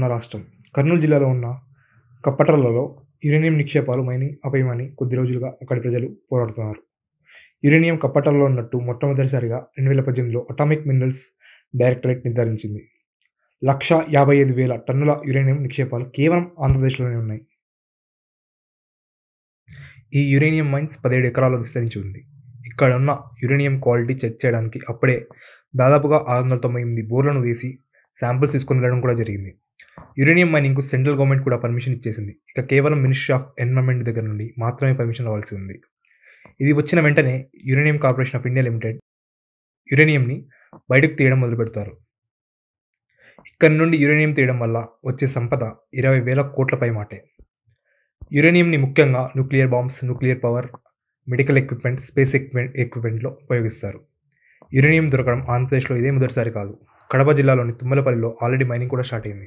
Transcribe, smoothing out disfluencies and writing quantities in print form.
ఉన్న రాష్ట్రం. కర్నూలు జిల్లాలో ఉన్న కప్పట్రలలో యురేనియం నిక్షేపాలు మైనింగ్ ఆపేయమని కొద్ది రోజులుగా అక్కడి ప్రజలు పోరాడుతున్నారు. యురేనియం కప్పట్రలలో ఉన్నట్టు మొట్టమొదటిసారిగా 2018లో అటామిక్ మినరల్స్ డైరెక్టరేట్ నిర్ధారించింది. 1,55,000 టన్నుల యురేనియం నిక్షేపాలు కేవలం ఆంధ్రప్రదేశ్లోనే ఉన్నాయి. ఈ యురేనియం మైన్స్ 17 ఎకరాల్లో విస్తరించి ఉంది. ఇక్కడ ఉన్న యురేనియం క్వాలిటీ చెక్ చేయడానికి అప్పుడే దాదాపుగా 698 బోర్లను వేసి శాంపిల్స్ తీసుకొని వెళ్ళడం కూడా జరిగింది. యురేనియం మైనింగ్కు సెంట్రల్ గవర్నమెంట్ కూడా పర్మిషన్ ఇచ్చేసింది. ఇక కేవలం మినిస్ట్రీ ఆఫ్ ఎన్విరాన్మెంట్ దగ్గర నుండి మాత్రమే పర్మిషన్ రావాల్సి ఉంది. ఇది వచ్చిన వెంటనే uranium corporation of India limited యురేనియంని బయటకు తీయడం మొదలు పెడతారు. ఇక్కడి నుండి యురేనియం తీయడం వల్ల వచ్చే సంపద 20,000 కోట్ల పై మాటే. యురేనియంని ముఖ్యంగా nuclear bombs, nuclear power, medical equipment, space ఎక్విప్మెంట్లో ఉపయోగిస్తారు. యురేనియం దొరకడం ఆంధ్రప్రదేశ్లో ఇదే మొదటిసారి కాదు. కడప జిల్లాలోని తుమ్మలపల్లిలో ఆల్రెడీ మైనింగ్ కూడా స్టార్ట్ అయింది.